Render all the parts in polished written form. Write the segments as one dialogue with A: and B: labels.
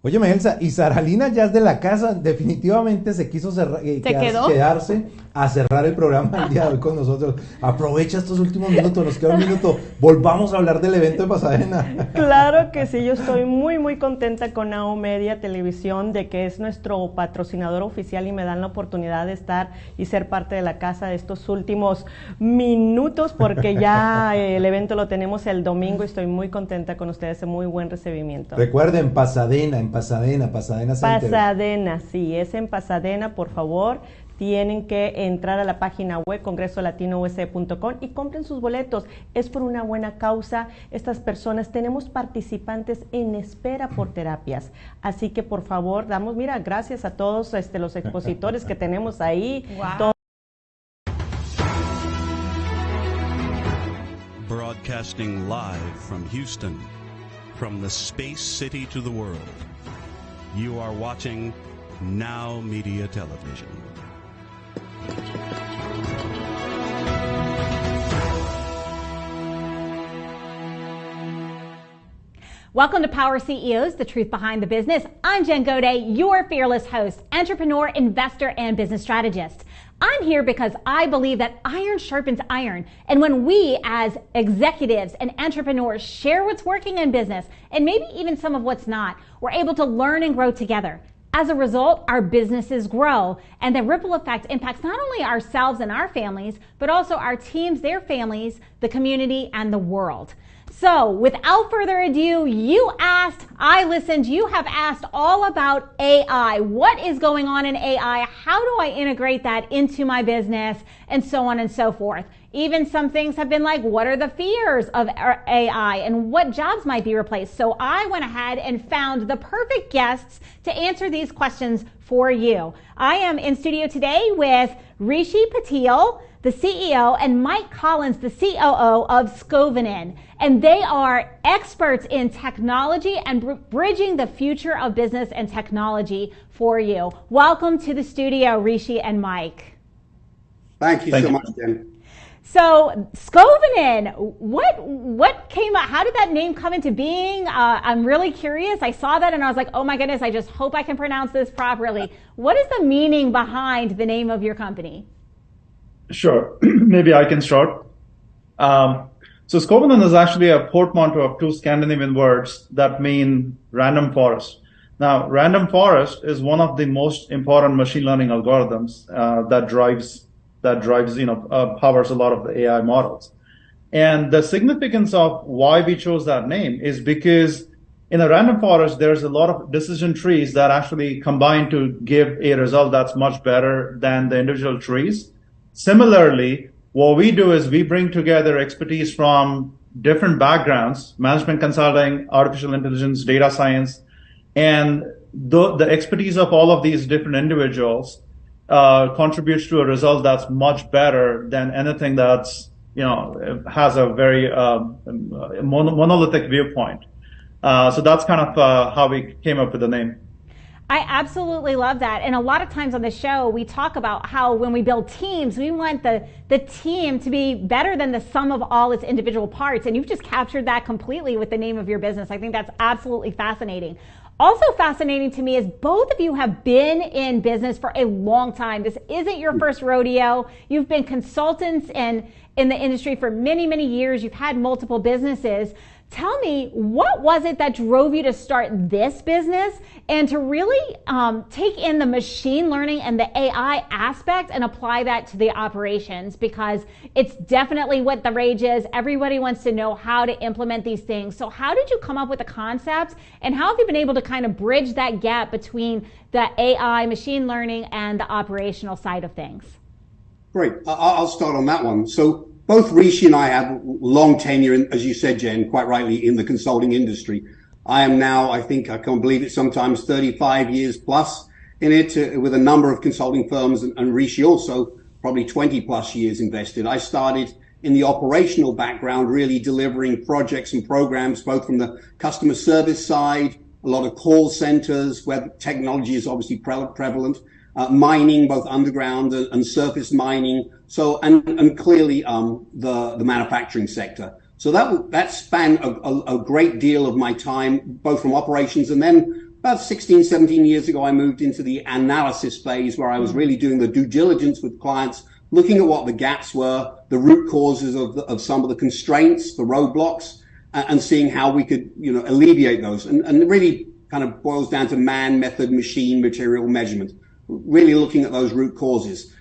A: Oye, Melsa, y Saralina ya es de la casa, definitivamente se quiso quedarse a cerrar el programa el día de hoy con nosotros. Aprovecha estos últimos minutos, nos queda un minuto, volvamos a hablar del evento de Pasadena.
B: Claro que sí, yo estoy muy contenta con NowMedia Televisión, de que es nuestro patrocinador oficial y me dan la oportunidad de estar y ser parte de la casa de estos últimos minutos, porque ya el evento lo tenemos el domingo y estoy muy contenta con ustedes, muy buen recibimiento.
A: Recuerden, Pasadena Center.
B: Pasadena, sí, es en Pasadena, por favor. Tienen que entrar a la página web congresolatinoUS.com y compren sus boletos. Es por una buena causa. Estas personas, tenemos participantes en espera por terapias. Así que por favor, gracias a todos los expositores que tenemos ahí.
C: Wow. Broadcasting live from Houston, from the space city to the world. You are watching NowMedia Television.
D: Welcome to Power CEOs, the truth behind the business. I'm Jen Gaudet, your fearless host, entrepreneur, investor, and business strategist. I'm here because I believe that iron sharpens iron. And when we as executives and entrepreneurs share what's working in business and maybe even some of what's not, we're able to learn and grow together. As a result, our businesses grow, and the ripple effect impacts not only ourselves and our families, but also our teams, their families, the community, and the world. So without further ado, you asked, I listened, you have asked all about AI. What is going on in AI? How do I integrate that into my business? And so on and so forth. Even some things have been like, what are the fears of AI and what jobs might be replaced? So I went ahead and found the perfect guests to answer these questions for you. I am in studio today with Rishi Patil, the CEO, and Mike Collins, the COO of Scovinen. And they are experts in technology and bridging the future of business and technology for you. Welcome to the studio, Rishi and Mike.
E: Thank you so much, Jen.
D: So Scovinen, what came out? How did that name come into being? I'm really curious. I saw that and I was like, oh my goodness, I just hope I can pronounce this properly. What is the meaning behind the name of your company?
F: Sure. Maybe I can start. So Scovinen is actually a portmanteau of two Scandinavian words that mean random forest. Now, random forest is one of the most important machine learning algorithms that powers a lot of the AI models. And the significance of why we chose that name is because in a random forest, there's a lot of decision trees that actually combine to give a result that's much better than the individual trees. Similarly, what we do is we bring together expertise from different backgrounds, management consulting, artificial intelligence, data science, and the expertise of all of these different individuals contributes to a result that's much better than anything that's, has a very monolithic viewpoint. So that's kind of how we came up with the name.
D: I absolutely love that. And a lot of times on the show, we talk about how when we build teams, we want the team to be better than the sum of all its individual parts. And you've just captured that completely with the name of your business. I think that's absolutely fascinating. Also fascinating to me is both of you have been in business for a long time. This isn't your first rodeo. You've been consultants in the industry for many, many years. You've had multiple businesses. Tell me, what was it that drove you to start this business and to really take in the machine learning and the AI aspect and apply that to the operations? Because it's definitely what the rage is. Everybody wants to know how to implement these things. So how did you come up with the concept and how have you been able to kind of bridge that gap between the AI, machine learning, and the operational side of things?
E: Great. I'll start on that one. So both Rishi and I have long tenure, as you said, Jen, quite rightly, in the consulting industry. I am now, I think, I can't believe it, sometimes 35 years plus in it with a number of consulting firms, and Rishi also probably 20 plus years invested. I started in the operational background, really delivering projects and programs, both from the customer service side, a lot of call centers where technology is obviously prevalent, mining, both underground and surface mining. So, and clearly, the manufacturing sector. So that spanned a great deal of my time, both from operations and then about 16, 17 years ago, I moved into the analysis phase where I was really doing the due diligence with clients, looking at what the gaps were, the root causes of some of the constraints, the roadblocks, and seeing how we could, alleviate those. And it really kind of boils down to man, method, machine, material, measurement, really looking at those root causes.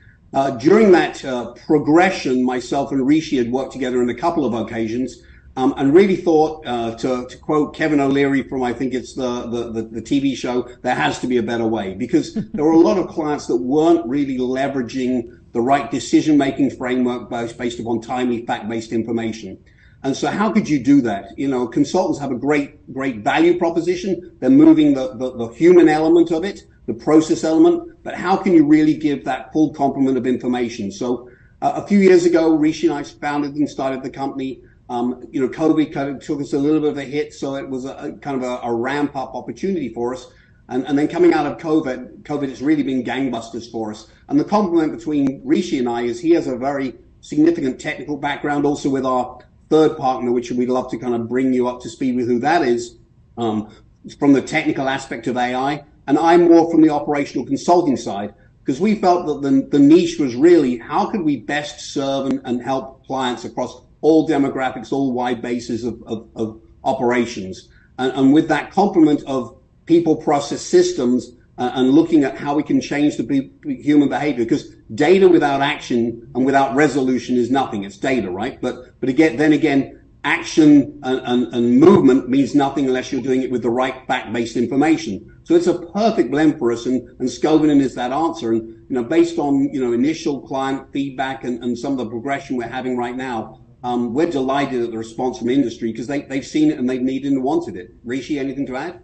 E: During that progression, myself and Rishi had worked together on a couple of occasions, and really thought, to quote Kevin O'Leary from, I think it's the TV show, there has to be a better way, because there were a lot of clients that weren't really leveraging the right decision-making framework based upon timely, fact-based information. And so how could you do that? Consultants have a great value proposition. They're moving the human element of it, the process element, but how can you really give that full complement of information? So a few years ago, Rishi and I founded and started the company. COVID kind of took us a little bit of a hit, so it was a kind of a ramp up opportunity for us. And then coming out of COVID has really been gangbusters for us. And the complement between Rishi and I is he has a very significant technical background, also with our third partner, which we'd love to kind of bring you up to speed with who that is, from the technical aspect of AI. And I'm more from the operational consulting side, because we felt that the niche was really how could we best serve and help clients across all demographics, all wide bases of operations. And with that complement of people, process, systems, and looking at how we can change the human behavior, because data without action and without resolution is nothing. It's data, right? But again, action and movement means nothing unless you're doing it with the right fact-based information. So it's a perfect blend for us, and Scovinen is that answer. And based on initial client feedback and some of the progression we're having right now, we're delighted at the response from industry, because they've seen it and they've needed and wanted it. Rishi, anything to add?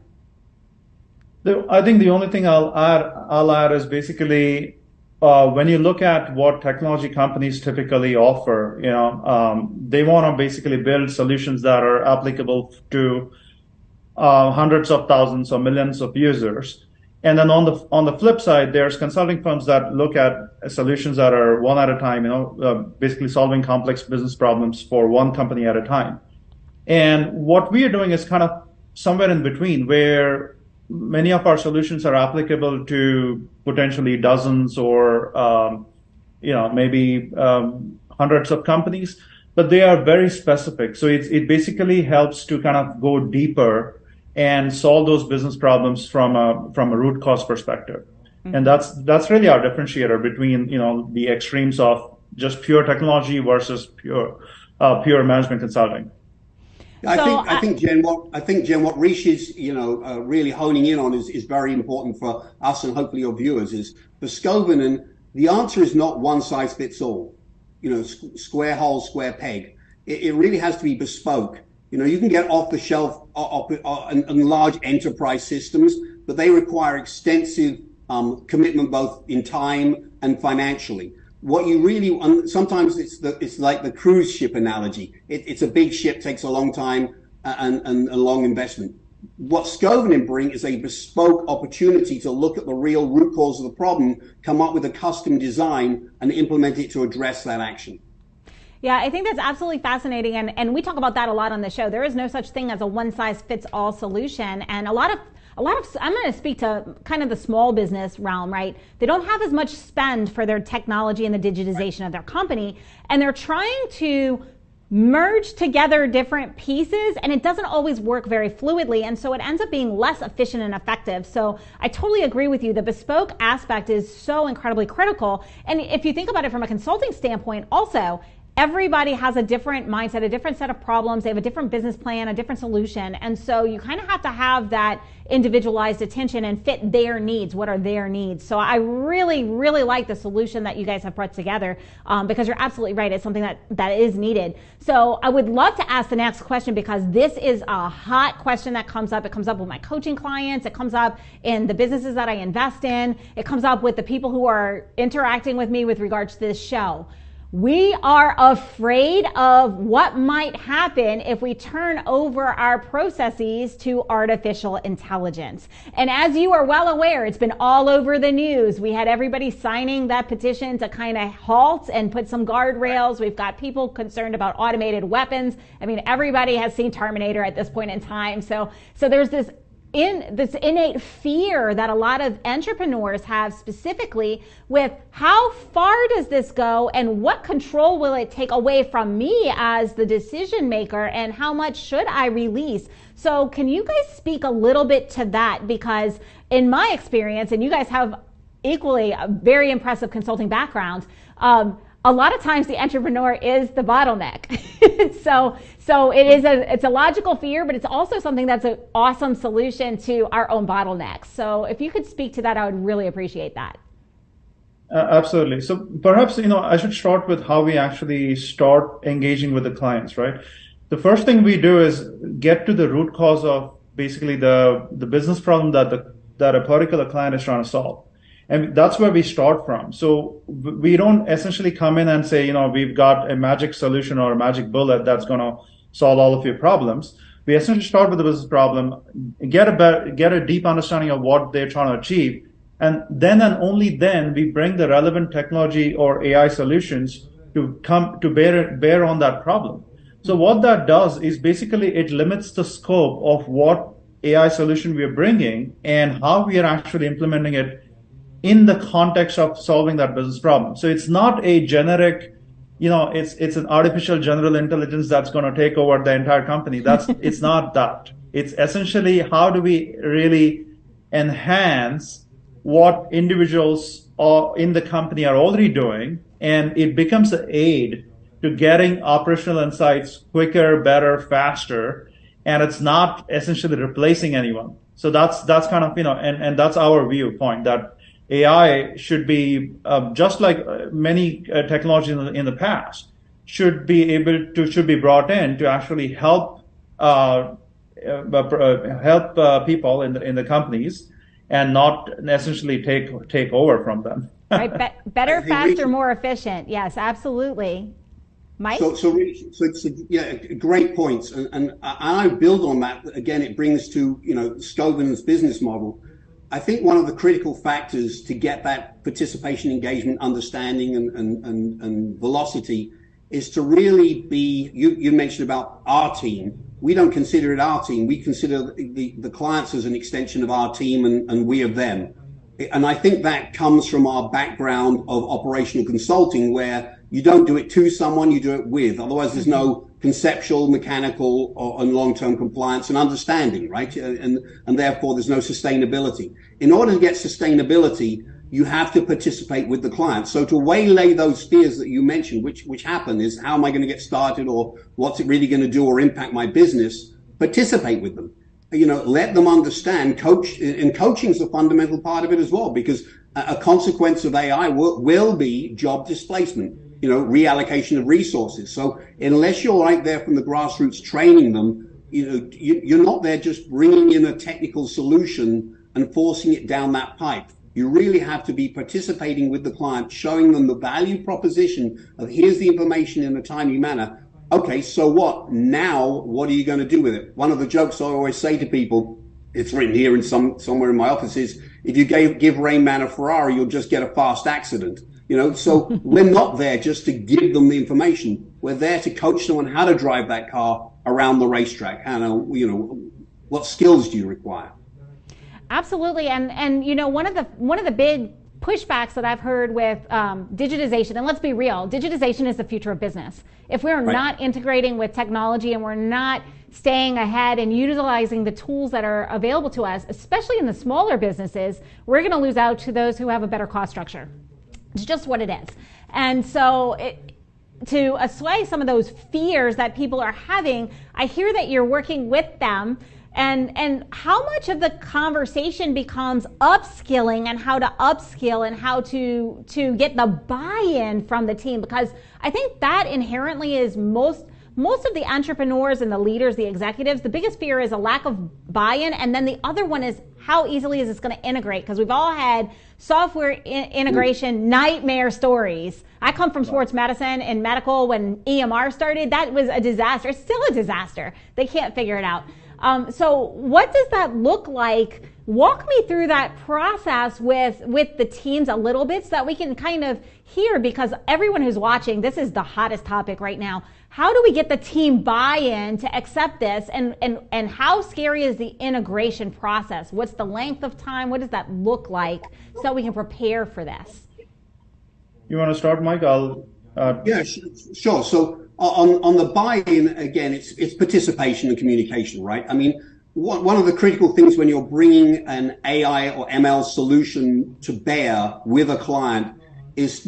F: I think the only thing I'll add is basically when you look at what technology companies typically offer, they want to basically build solutions that are applicable to hundreds of thousands or millions of users. And then on the flip side, there's consulting firms that look at solutions that are one at a time, basically solving complex business problems for one company at a time. And what we are doing is kind of somewhere in between, where many of our solutions are applicable to potentially dozens or, maybe hundreds of companies, but they are very specific. So it basically helps to kind of go deeper and solve those business problems from a root cause perspective. Mm-hmm. And that's really our differentiator between, the extremes of just pure technology versus pure management consulting.
E: I think Jen, what Rishi's really honing in on is very important for us and hopefully your viewers. Is for Scovinen, the answer is not one size fits all. Square hole, square peg. It really has to be bespoke. You can get off the shelf and large enterprise systems, but they require extensive commitment both in time and financially. What you really, sometimes it's like the cruise ship analogy. It's a big ship, takes a long time and a long investment. What Scovinen bring is a bespoke opportunity to look at the real root cause of the problem, come up with a custom design, and implement it to address that action.
D: Yeah, I think that's absolutely fascinating. And we talk about that a lot on the show. There is no such thing as a one-size-fits-all solution. And a lot of, I'm going to speak to kind of the small business realm, right? They don't have as much spend for their technology and the digitization of their company. And they're trying to merge together different pieces, and it doesn't always work very fluidly. And so it ends up being less efficient and effective. So I totally agree with you. The bespoke aspect is so incredibly critical. And if you think about it from a consulting standpoint also, everybody has a different mindset, a different set of problems. They have a different business plan, a different solution. And so you kind of have to have that individualized attention and fit their needs. What are their needs? So I really, really like the solution that you guys have brought together because you're absolutely right. It's something that is needed. So I would love to ask the next question, because this is a hot question that comes up. It comes up with my coaching clients. It comes up in the businesses that I invest in. It comes up with the people who are interacting with me with regards to this show. We are afraid of what might happen if we turn over our processes to artificial intelligence. And as you are well aware, it's been all over the news. We had everybody signing that petition to kind of halt and put some guardrails. We've got people concerned about automated weapons. I mean, everybody has seen Terminator at this point in time. So there's this in this innate fear that a lot of entrepreneurs have, specifically with how far does this go and what control will it take away from me as the decision maker, and how much should I release? So can you guys speak a little bit to that? Because in my experience, and you guys have equally a very impressive consulting background, a lot of times the entrepreneur is the bottleneck. so it's a logical fear, but it's also something that's an awesome solution to our own bottlenecks. So if you could speak to that, I would really appreciate that.
F: Absolutely. So perhaps, I should start with how we actually start engaging with the clients, right? The first thing we do is get to the root cause of basically the business problem that a particular client is trying to solve. And that's where we start from. So we don't essentially come in and say, we've got a magic solution or a magic bullet that's going to solve all of your problems. We essentially start with the business problem, get a deep understanding of what they're trying to achieve, and then and only then we bring the relevant technology or AI solutions to come to bear on that problem. So what that does is basically it limits the scope of what AI solution we are bringing and how we are actually implementing it in the context of solving that business problem. So it's not a generic, it's an artificial general intelligence that's going to take over the entire company. It's not that. It's essentially how do we really enhance what individuals in the company are already doing, and it becomes an aid to getting operational insights quicker, better, faster, and it's not essentially replacing anyone. So that's kind of, and that's our viewpoint, that AI should be just like many technologies in the past should be brought in to actually help people in the companies and not essentially take over from them.
D: Right, better, faster, more efficient. Yes, absolutely. Mike?
E: So great points, and I build on that. Again, it brings to Scobin's business model. I think one of the critical factors to get that participation, engagement, understanding, and velocity is to really be, you mentioned about our team. We don't consider it our team. We consider the clients as an extension of our team and we of them. And I think that comes from our background of operational consulting, where you don't do it to someone, you do it with. Otherwise, there's no conceptual, mechanical, and long-term compliance and understanding, right? And therefore, there's no sustainability. In order to get sustainability, you have to participate with the client. So to waylay those fears that you mentioned, which happen, is how am I going to get started, or what's it really going to do or impact my business? Participate with them. Let them understand. Coaching is a fundamental part of it as well, because a consequence of AI will be job displacement. Reallocation of resources. So unless you're right there from the grassroots training them, you're not there just bringing in a technical solution and forcing it down that pipe. You really have to be participating with the client, showing them the value proposition of here's the information in a timely manner. Okay, so what? Now, what are you going to do with it? One of the jokes I always say to people, it's written here in somewhere in my office, is if you give Rain Man a Ferrari, you'll just get a fast accident. So we're not there just to give them the information. We're there to coach them on how to drive that car around the racetrack. What skills do you require?
D: Absolutely. And one of the big pushbacks that I've heard with digitization, and let's be real, digitization is the future of business. If we're not integrating with technology and we're not staying ahead and utilizing the tools that are available to us, especially in the smaller businesses, we're going to lose out to those who have a better cost structure. It's just what it is. And so to assuage some of those fears that people are having, I hear that you're working with them. And how much of the conversation becomes upskilling and how to upskill and how to get the buy-in from the team? Because I think that inherently is most of the entrepreneurs and the leaders, the executives, the biggest fear is a lack of buy-in. And then the other one is, how easily is this going to integrate? Because we've all had software integration nightmare stories. I come from sports medicine and medical. When EMR started, that was a disaster. It's still a disaster. They can't figure it out. So what does that look like? Walk me through that process with the teams a little bit so that we can kind of hear, because everyone who's watching, this is the hottest topic right now. How do we get the team buy-in to accept this, and how scary is the integration process? What's the length of time? What does that look like so we can prepare for this?
F: You want to start, Mike?
E: Yeah, sure. So on the buy-in, again, it's participation and communication, right? I mean, one of the critical things when you're bringing an AI or ML solution to bear with a client is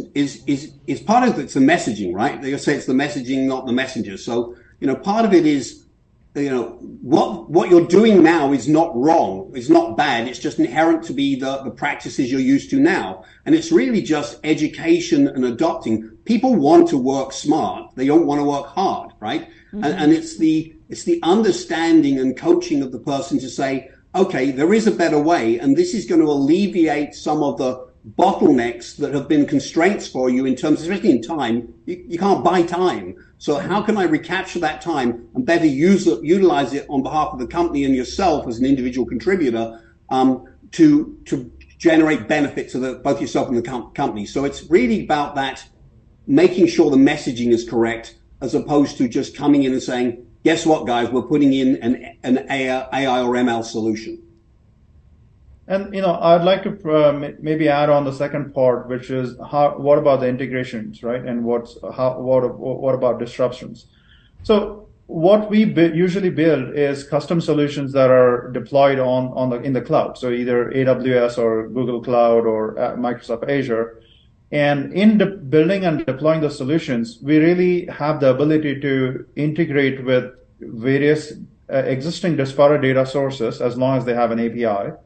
E: part of it's the messaging, right? They say it's the messaging, not the messenger. So, part of it is, what you're doing now is not wrong. It's not bad. It's just inherent to be the practices you're used to now. And it's really just education and adopting. People want to work smart. They don't want to work hard, right? Mm-hmm. And it's the understanding and coaching of the person to say, okay, there is a better way. And this is going to alleviate some of the bottlenecks that have been constraints for you in terms, especially in time. You can't buy time. So how can I recapture that time and better utilize it on behalf of the company and yourself as an individual contributor to generate benefit to both yourself and the company? So it's really about that, making sure the messaging is correct, as opposed to just coming in and saying, guess what, guys, we're putting in an AI or ML solution.
F: And, I'd like to maybe add on the second part, which is what about the integrations, right? And what about disruptions? So what we usually build is custom solutions that are deployed in the cloud. So either AWS or Google Cloud or Microsoft Azure. And in building and deploying the solutions, we really have the ability to integrate with various existing disparate data sources as long as they have an API.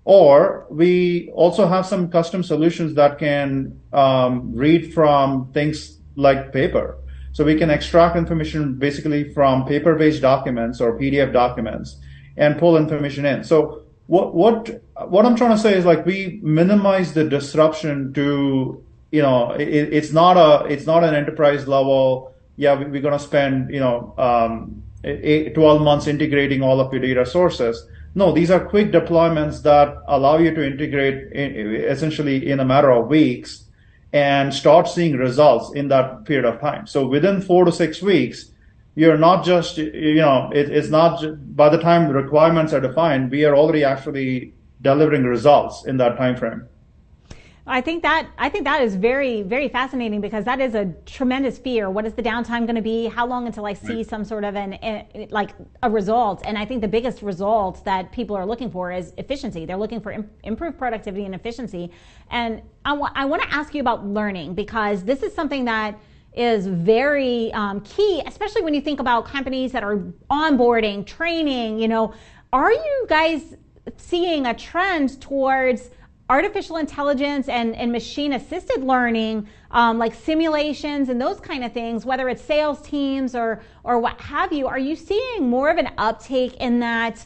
F: Or we also have some custom solutions that can read from things like paper. So we can extract information basically from paper-based documents or PDF documents and pull information in. So what I'm trying to say is, like, we minimize the disruption to, it's not an enterprise level. Yeah, we're going to spend 12 months integrating all of your data sources. No, these are quick deployments that allow you to integrate essentially in a matter of weeks and start seeing results in that period of time. So within 4 to 6 weeks, you're not just, it's not by the time the requirements are defined, we are already actually delivering results in that time frame.
D: I think that is very, very fascinating, because that is a tremendous fear. What is the downtime going to be? How long until I see some sort of a result? And I think the biggest result that people are looking for is efficiency. They're looking for improved productivity and efficiency. And I want to ask you about learning, because this is something that is very key, especially when you think about companies that are onboarding, training. Are you guys seeing a trend towards artificial intelligence and machine-assisted learning, like simulations and those kind of things, whether it's sales teams or what have you? Are you seeing more of an uptake in that?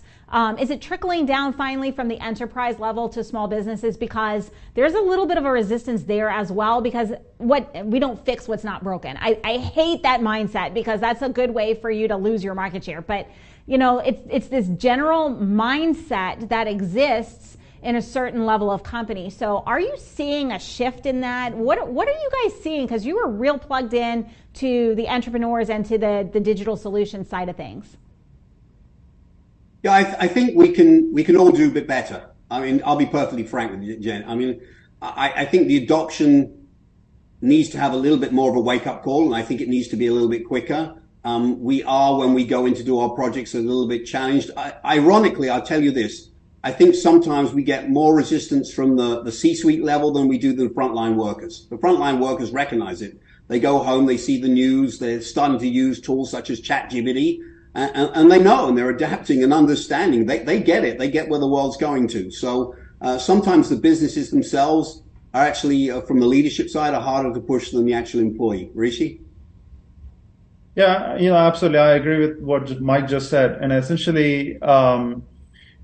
D: Is it trickling down finally from the enterprise level to small businesses? Because there's a little bit of a resistance there as well, because we don't fix what's not broken. I hate that mindset, because that's a good way for you to lose your market share. But it's this general mindset that exists in a certain level of company. So are you seeing a shift in that? What are you guys seeing? Because you are real plugged in to the entrepreneurs and to the digital solution side of things.
E: Yeah, I think we can all do a bit better. I mean, I'll be perfectly frank with you, Jen. I mean, I think the adoption needs to have a little bit more of a wake-up call, and I think it needs to be a little bit quicker. We are, when we go in to do our projects, a little bit challenged. Ironically, I'll tell you this. I think sometimes we get more resistance from the C-suite level than we do the frontline workers. The frontline workers recognize it. They go home, they see the news, they're starting to use tools such as ChatGPT, and they know, and they're adapting and understanding. They get it. They get where the world's going to. So sometimes the businesses themselves are actually, from the leadership side, are harder to push than the actual employee. Rishi?
F: Yeah, absolutely. I agree with what Mike just said. And essentially,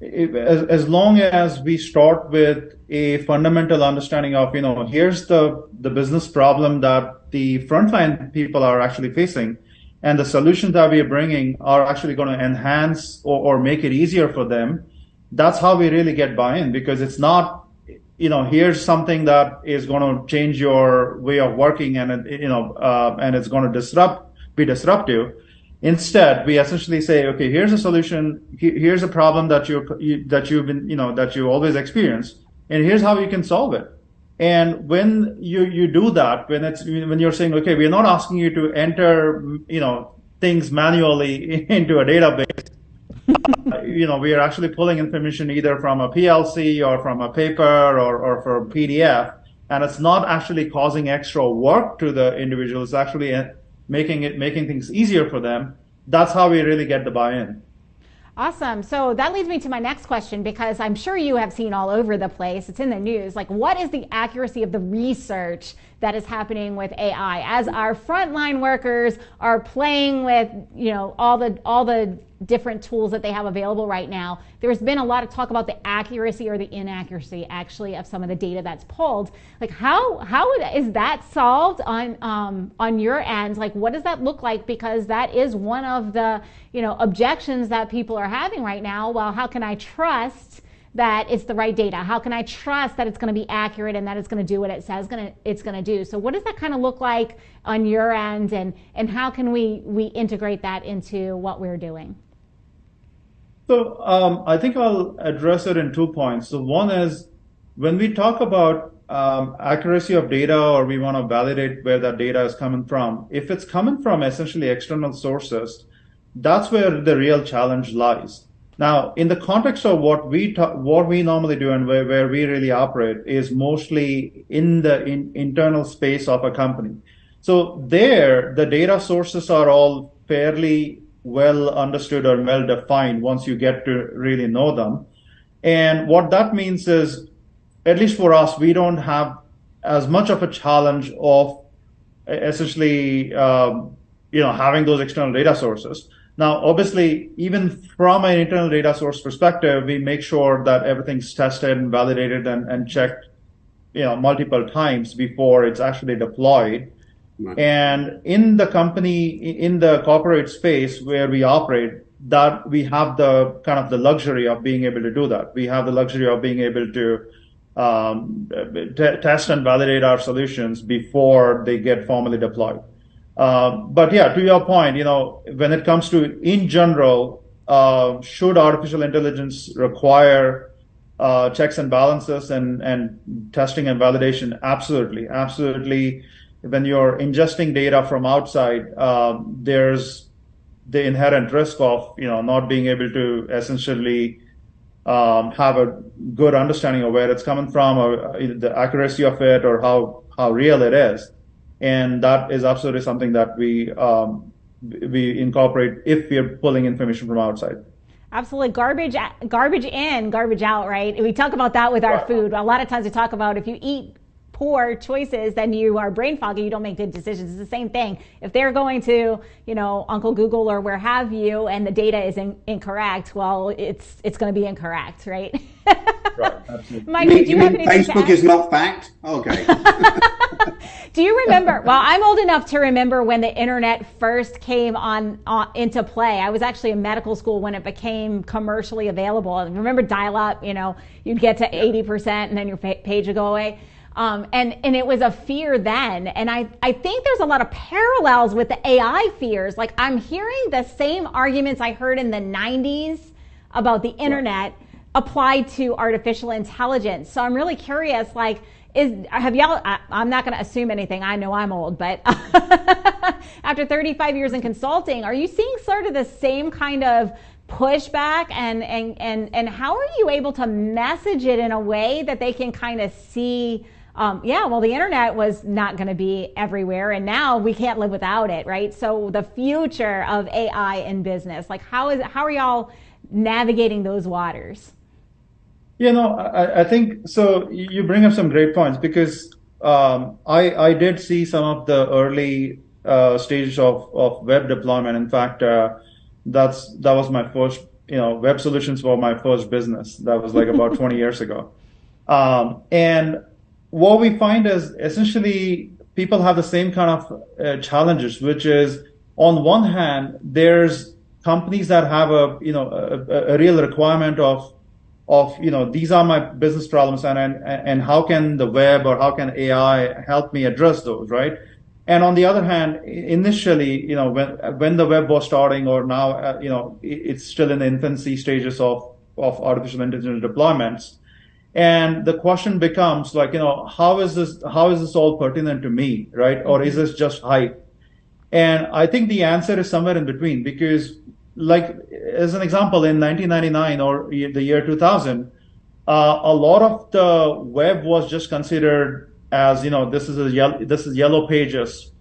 F: as long as we start with a fundamental understanding of, here's the business problem that the frontline people are actually facing, and the solutions that we are bringing are actually going to enhance or make it easier for them, that's how we really get buy-in, because it's not, here's something that is going to change your way of working and it's going to be disruptive. Instead, we essentially say, okay, here's a solution. Here's a problem that you always experience, and here's how you can solve it. And when you do that, when you're saying, okay, we're not asking you to enter, things manually into a database. We are actually pulling information either from a PLC or from a paper or from PDF, and it's not actually causing extra work to the individual. It's actually making things easier for them. That's how we really get the buy-in.
D: Awesome. So that leads me to my next question, because I'm sure you have seen all over the place. It's in the news. Like, what is the accuracy of the research that is happening with AI as our frontline workers are playing with, all the different tools that they have available right now? There's been a lot of talk about the accuracy or the inaccuracy actually of some of the data that's pulled. Like, how is that solved on your end? Like, what does that look like? Because that is one of the objections that people are having right now. Well, how can I trust that it's the right data? How can I trust that it's going to be accurate and that it's going to do what it says it's going to do? So what does that kind of look like on your end, and how can we integrate that into what we're doing?
F: So I think I'll address it in 2 points. So one is, when we talk about accuracy of data, or we want to validate where that data is coming from, if it's coming from essentially external sources, that's where the real challenge lies. Now, in the context of what we normally do and where we really operate is mostly in the internal space of a company. So there, the data sources are all fairly well understood or well defined once you get to really know them. And what that means is, at least for us, we don't have as much of a challenge of essentially, having those external data sources. Now, obviously, even from an internal data source perspective, we make sure that everything's tested and validated and checked, multiple times before it's actually deployed. Right. And in the company, in the corporate space where we operate, that we have the kind of the luxury of being able to do that. We have the luxury of being able to test and validate our solutions before they get formally deployed. But yeah, to your point, when it comes to, in general, should artificial intelligence require checks and balances and testing and validation? Absolutely, absolutely. When you're ingesting data from outside, there's the inherent risk of, not being able to essentially have a good understanding of where it's coming from, or the accuracy of it, or how real it is. And that is absolutely something that we incorporate if we're pulling information from outside.
D: Absolutely. Garbage in, garbage out, right? We talk about that with our food. A lot of times we talk about, if you eat poor choices, then you are brain foggy, you don't make good decisions. It's the same thing. If they're going to, Uncle Google or where have you, and the data is incorrect, well, it's going to be incorrect, right?
F: Right, absolutely.
D: Mike, do you have anything
E: Facebook is not fact? Okay.
D: Do you remember? Well, I'm old enough to remember when the internet first came into play. I was actually in medical school when it became commercially available. And remember dial-up? You'd get to 80% and then your page would go away. And it was a fear then. And I think there's a lot of parallels with the AI fears. Like, I'm hearing the same arguments I heard in the 90s about the internet applied to artificial intelligence. So I'm really curious, like, I'm not going to assume anything. I know I'm old, but after 35 years in consulting, are you seeing sort of the same kind of pushback, and how are you able to message it in a way that they can kind of see, the internet was not going to be everywhere, and now we can't live without it, right? So the future of AI in business, like how are y'all navigating those waters?
F: I think so. You bring up some great points, because I did see some of the early stages of web deployment. In fact, that was my first web solutions for my first business. That was like about 20 years ago. And what we find is essentially people have the same kind of challenges, which is on one hand, there's companies that have a real requirement of these are my business problems and how can the web or how can AI help me address those, right? And on the other hand, initially, when the web was starting or now, it's still in the infancy stages of artificial intelligence deployments. And the question becomes like, how is this all pertinent to me, right? Or is this just hype? And I think the answer is somewhere in between, because like, as an example, in 1999 or the year 2000, a lot of the web was just considered as, this is Yellow Pages,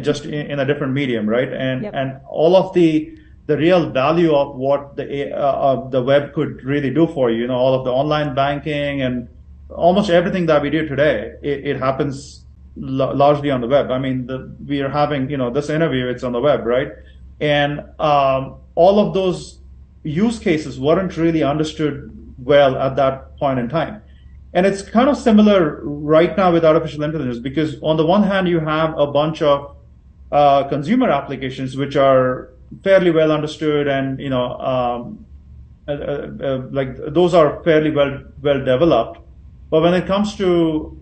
F: just in a different medium, right? And
D: Yep.
F: and all of the real value of what the web could really do for you, all of the online banking and almost everything that we do today, it happens largely on the web. I mean, we are having, this interview, it's on the web, right? And all of those use cases weren't really understood well at that point in time. And it's kind of similar right now with artificial intelligence, because on the one hand, you have a bunch of consumer applications which are fairly well understood, and like those are fairly well developed. But when it comes to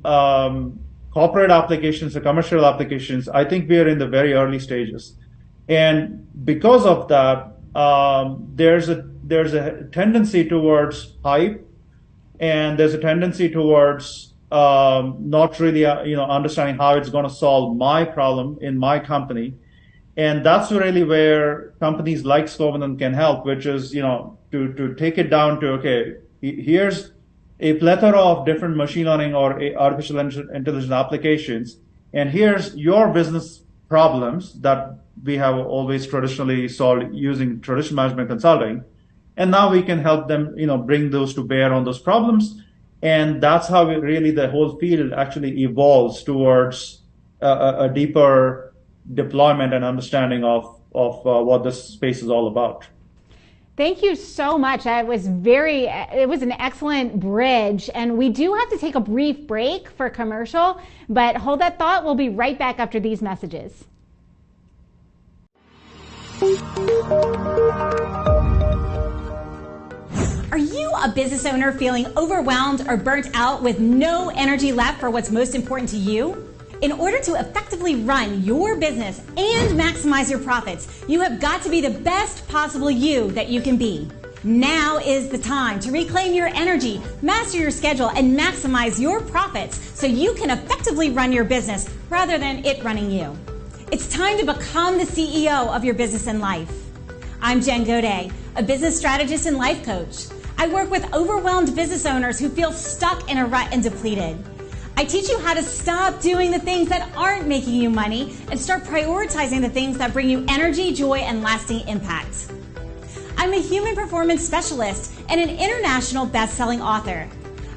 F: corporate applications or commercial applications, I think we are in the very early stages. And because of that, there's a tendency towards hype, and there's a tendency towards not really understanding how it's going to solve my problem in my company. And that's really where companies like Slovanen can help, which is, to take it down to, okay, here's a plethora of different machine learning or artificial intelligence applications, and here's your business problems that we have always traditionally solved using traditional management consulting. And now we can help them, bring those to bear on those problems. And that's how really the whole field actually evolves towards a deeper deployment and understanding of what this space is all about.
D: Thank you so much. It was an excellent bridge, and we do have to take a brief break for commercial, but hold that thought. We'll be right back after these messages.
G: Are you a business owner feeling overwhelmed or burnt out with no energy left for what's most important to you? In order to effectively run your business and maximize your profits, you have got to be the best possible you that you can be. Now is the time to reclaim your energy, master your schedule, and maximize your profits so you can effectively run your business rather than it running you. It's time to become the CEO of your business and life. I'm Jen Gaudet, a business strategist and life coach. I work with overwhelmed business owners who feel stuck in a rut and depleted. I teach you how to stop doing the things that aren't making you money and start prioritizing the things that bring you energy, joy, and lasting impact. I'm a human performance specialist and an international best-selling author.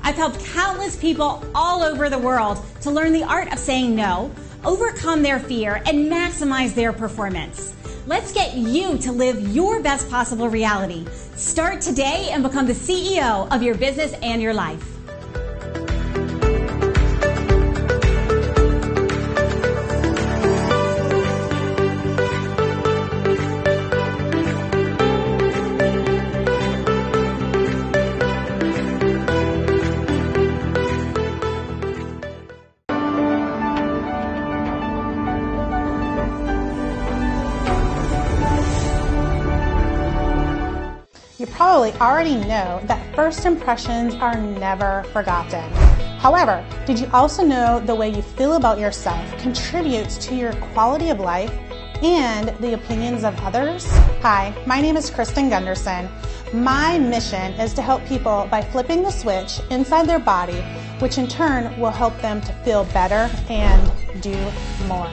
G: I've helped countless people all over the world to learn the art of saying no, overcome their fear, and maximize their performance. Let's get you to live your best possible reality. Start today and become the CEO of your business and your life.
H: You probably already know that first impressions are never forgotten. However, did you also know the way you feel about yourself contributes to your quality of life and the opinions of others? Hi, my name is Kristen Gunderson. My mission is to help people by flipping the switch inside their body, which in turn will help them to feel better and do more.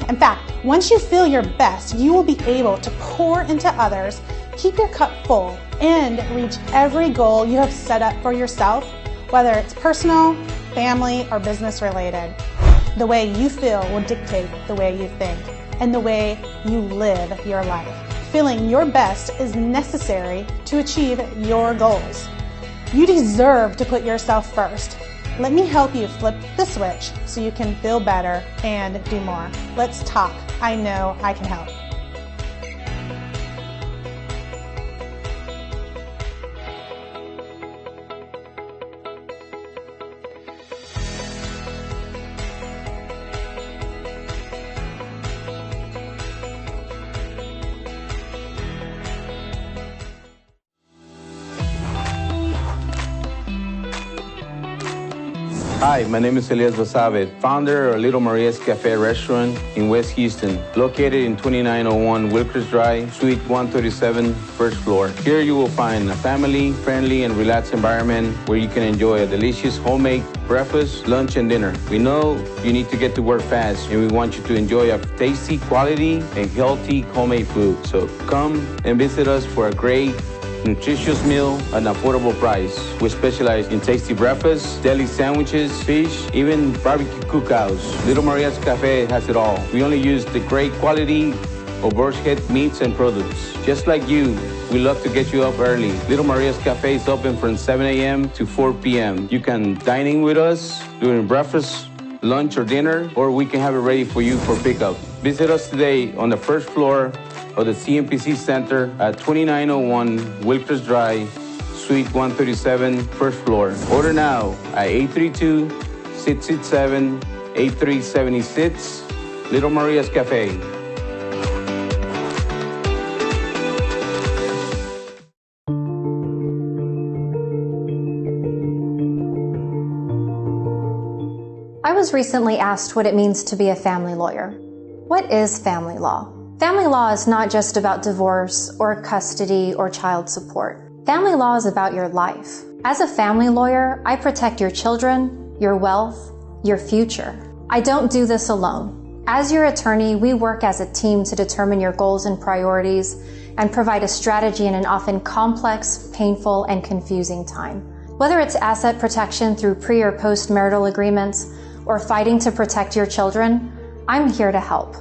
H: In fact, once you feel your best, you will be able to pour into others, keep your cup full, and reach every goal you have set up for yourself, whether it's personal, family, or business related. The way you feel will dictate the way you think and the way you live your life. feeling your best is necessary to achieve your goals. You deserve to put yourself first. Let me help you flip the switch so you can feel better and do more. Let's talk. I know I can help.
I: Hi, my name is Elias Basabe, founder of Little Maria's Cafe restaurant in West Houston, located in 2901 Wilkers Drive, Suite 137, first floor. Here you will find a family-friendly and relaxed environment where you can enjoy a delicious homemade breakfast, lunch, and dinner. We know you need to get to work fast, and we want you to enjoy a tasty, quality, and healthy homemade food. So come and visit us for a great nutritious meal at an affordable price. We specialize in tasty breakfasts, deli sandwiches, fish, even barbecue cookouts. Little Maria's Cafe has it all. We only use the great quality of bird's head meats and products. Just like you, we love to get you up early. Little Maria's Cafe is open from 7 a.m. to 4 p.m. You can dine in with us during breakfast, lunch, or dinner, or we can have it ready for you for pickup. Visit us today on the first floor of the CMPC Center at 2901 Wilkers Drive, Suite 137, first floor. Order now at 832-667-8376, Little Maria's Cafe.
J: I was recently asked what it means to be a family lawyer. What is family law? Family law is not just about divorce or custody or child support. Family law is about your life. As a family lawyer, I protect your children, your wealth, your future. I don't do this alone. As your attorney, we work as a team to determine your goals and priorities and provide a strategy in an often complex, painful, and confusing time. Whether it's asset protection through pre- or post-marital agreements or fighting to protect your children, I'm here to help.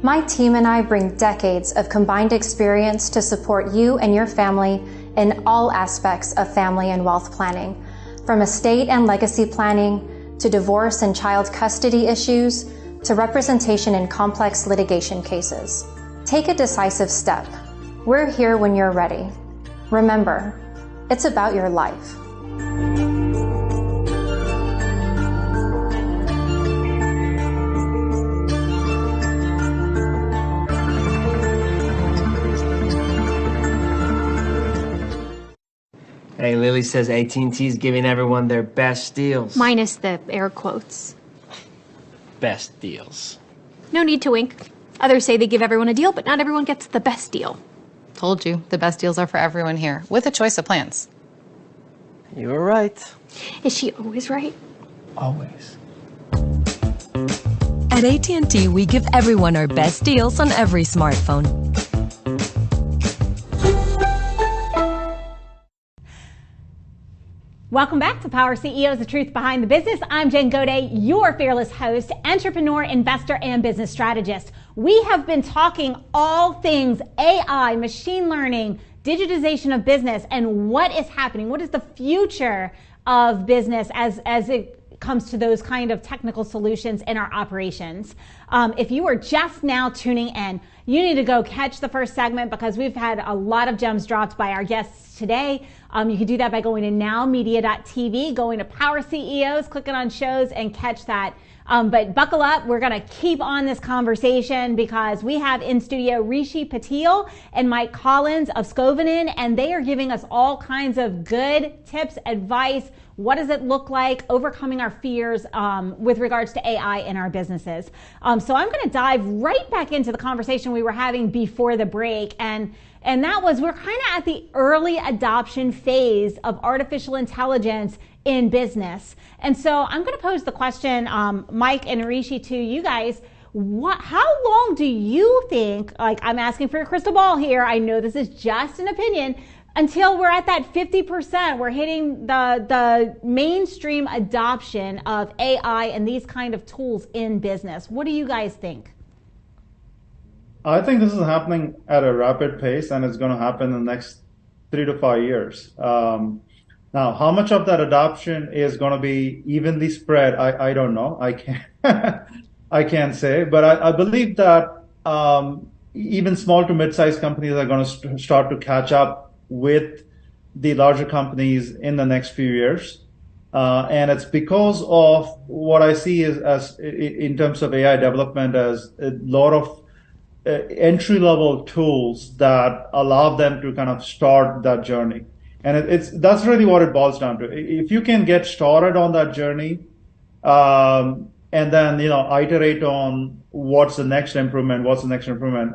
J: My team and I bring decades of combined experience to support you and your family in all aspects of family and wealth planning, from estate and legacy planning to divorce and child custody issues to representation in complex litigation cases. Take a decisive step. We're here when you're ready. Remember, it's about your life.
K: Hey, Lily says AT&T's giving everyone their best deals.
L: Minus the air quotes.
K: Best deals.
L: No need to wink. Others say they give everyone a deal, but not everyone gets the best deal.
M: Told you, the best deals are for everyone here, with a choice of plans.
K: You were right.
L: Is she always right?
K: Always.
N: At AT&T, we give everyone our best deals on every smartphone.
D: Welcome back to Power CEOs, the truth behind the business. I'm Jen Gaudet, your fearless host, entrepreneur, investor, and business strategist. We have been talking all things AI, machine learning, digitization of business, and what is happening. What is the future of business as it comes to those kind of technical solutions in our operations. If you are just now tuning in, you need to go catch the first segment because we've had a lot of gems dropped by our guests today. You can do that by going to NowMedia.tv, going to Power CEOs, clicking on shows, and catch that. But buckle up, we're going to keep on this conversation because we have in studio Rishi Patil and Mike Collins of Scovanin, and they are giving us all kinds of good tips, advice. What does it look like overcoming our fears with regards to AI in our businesses? So I'm going to dive right back into the conversation we were having before the break, and that was we're kind of at the early adoption phase of artificial intelligence in business. And so I'm going to pose the question, Mike and Rishi, to you guys. How long do you think, like I'm asking for your crystal ball here, I know this is just an opinion, until we're at that 50%, we're hitting the mainstream adoption of AI and these kind of tools in business? What do you guys think?
F: I think this is happening at a rapid pace, and it's going to happen in the next 3 to 5 years. Now, how much of that adoption is going to be evenly spread? I don't know. I can't I can't say, but I believe that even small to mid-sized companies are going to start to catch up with the larger companies in the next few years. And it's because of what I see as in terms of AI development as a lot of entry-level tools that allow them to kind of start that journey. And that's really what it boils down to. If you can get started on that journey, and then, iterate on what's the next improvement,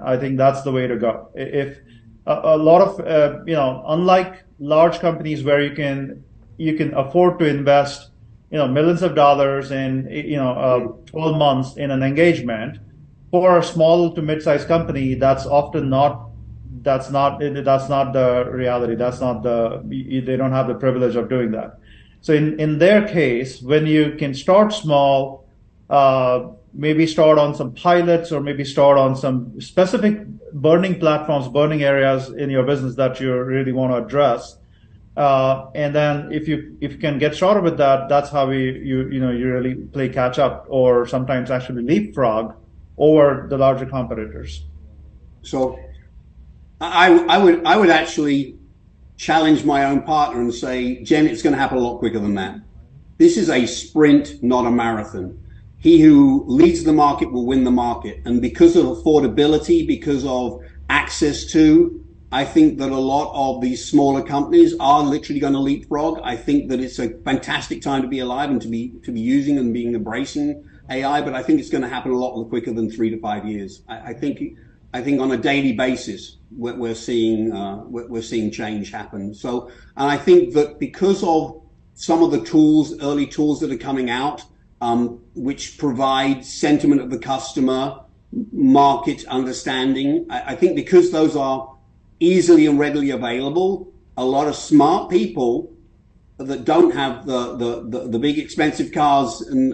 F: I think that's the way to go. If a lot of, unlike large companies where you can afford to invest, millions of dollars in, 12 months in an engagement, for a small to mid-sized company, that's often not the reality. They don't have the privilege of doing that. So in their case, when you can start small, maybe start on some pilots or maybe start on some specific burning platforms, burning areas in your business that you really want to address. And then if you can get started with that, that's how you really play catch up, or sometimes actually leapfrog over the larger competitors.
E: So I would actually challenge my own partner and say, Jen, it's going to happen a lot quicker than that. This is a sprint, not a marathon. He who leads the market will win the market. And because of affordability, because of access to, I think that a lot of these smaller companies are literally going to leapfrog. I think that it's a fantastic time to be alive and to be using and being embracing AI, but I think it's going to happen a lot quicker than 3 to 5 years. I think on a daily basis, we're seeing change happen. So, and I think that because of some of the early tools that are coming out, which provide sentiment of the customer, market understanding, I think because those are easily and readily available, a lot of smart people that don't have the big expensive cars and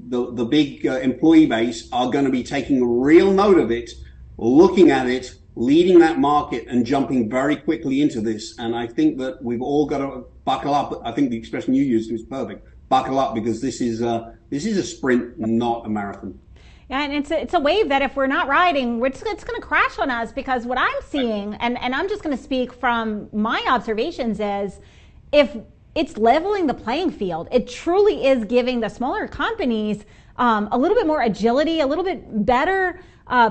E: the big employee base are going to be taking a real note of it, looking at it, leading that market and jumping very quickly into this. And I think that we've all got to buckle up. I think the expression you used was perfect. Buckle up, because this is a sprint, not a marathon.
D: Yeah, and it's a wave that if we're not riding, it's going to crash on us, because what I'm seeing, and I'm just going to speak from my observations, is if it's leveling the playing field, it truly is giving the smaller companies a little bit more agility, a little bit better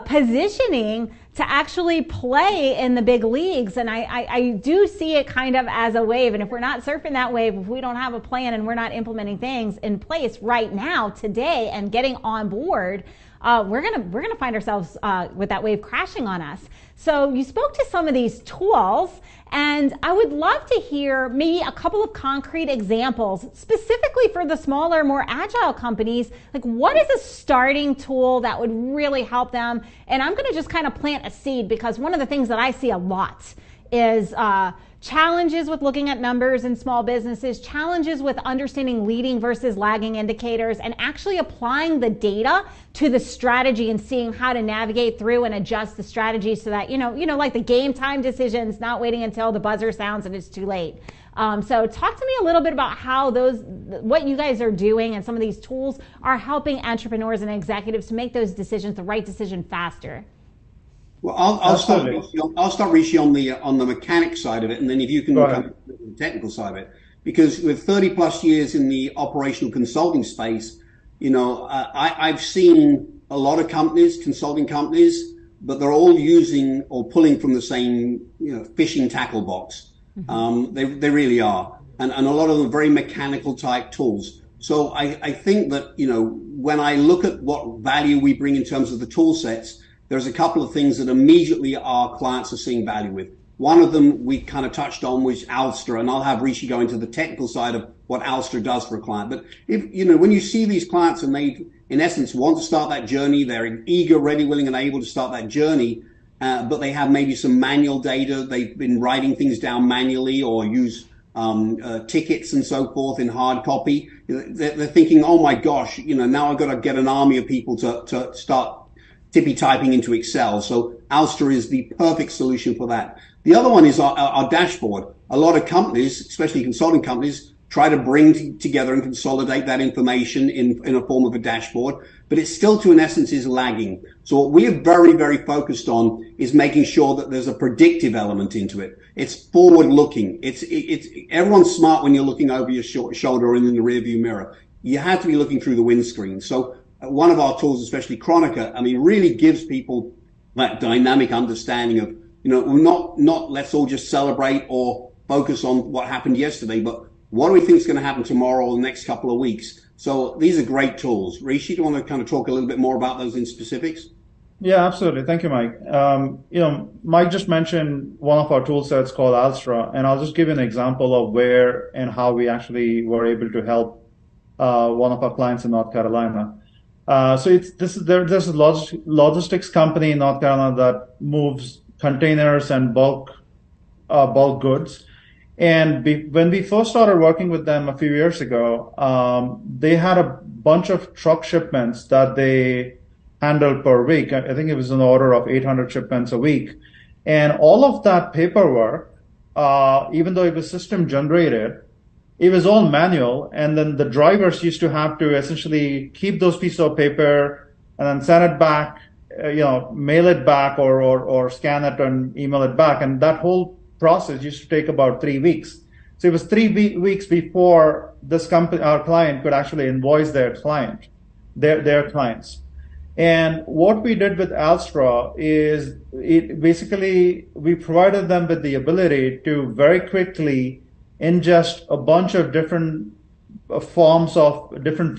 D: positioning to actually play in the big leagues. And I do see it kind of as a wave. And if we're not surfing that wave, if we don't have a plan and we're not implementing things in place right now, today, and getting on board, we're gonna find ourselves with that wave crashing on us. So you spoke to some of these tools, and I would love to hear maybe a couple of concrete examples specifically for the smaller, more agile companies. Like, what is a starting tool that would really help them? And I'm going to just kind of plant a seed, because one of the things that I see a lot is challenges with looking at numbers in small businesses, challenges with understanding leading versus lagging indicators, and actually applying the data to the strategy and seeing how to navigate through and adjust the strategy so that, like the game time decisions, not waiting until the buzzer sounds and it's too late. So talk to me a little bit about how what you guys are doing and some of these tools are helping entrepreneurs and executives to make those decisions, the right decision, faster.
E: Well, I'll start, Rishi, on the mechanic side of it, and then if you can come to the technical side of it, because with 30 plus years in the operational consulting space, I've seen a lot of companies, consulting companies, but they're all using or pulling from the same, fishing tackle box. Mm-hmm. They really are, and a lot of them are very mechanical type tools. So I think that when I look at what value we bring in terms of the tool sets, there's a couple of things that immediately our clients are seeing value with. One of them we kind of touched on was Alstra, and I'll have Rishi go into the technical side of what Alstra does for a client. But when you see these clients and they, in essence, want to start that journey, they're eager, ready, willing, and able to start that journey, but they have maybe some manual data. They've been writing things down manually or use tickets and so forth in hard copy. They're thinking, oh my gosh, now I've got to get an army of people to start tippy typing into Excel. So Alstra is the perfect solution for that. The other one is our dashboard. A lot of companies, especially consulting companies, try to bring together and consolidate that information in a form of a dashboard, but it still, to an essence, is lagging. So what we are very, very focused on is making sure that there's a predictive element into it. It's forward-looking. It's everyone's smart when you're looking over your shoulder or in the rearview mirror. You have to be looking through the windscreen. So one of our tools, especially Chronica, really gives people that dynamic understanding of, not let's all just celebrate or focus on what happened yesterday, but what do we think is going to happen tomorrow or the next couple of weeks? So these are great tools. Rishi, do you want to kind of talk a little bit more about those in specifics?
F: Yeah, absolutely. Thank you, Mike. Mike just mentioned one of our tool sets called Alstra, and I'll just give you an example of where and how we actually were able to help one of our clients in North Carolina. There's a logistics company in North Carolina that moves containers and bulk goods. And when we first started working with them a few years ago, they had a bunch of truck shipments that they handled per week. I think it was an order of 800 shipments a week. And all of that paperwork, even though it was system generated, it was all manual. And then the drivers used to have to essentially keep those pieces of paper and then send it back, mail it back or scan it and email it back. And that whole process used to take about 3 weeks. So it was 3 weeks before this company, our client, could actually invoice their clients. And what we did with Alstra is we provided them with the ability to very quickly ingest a bunch of different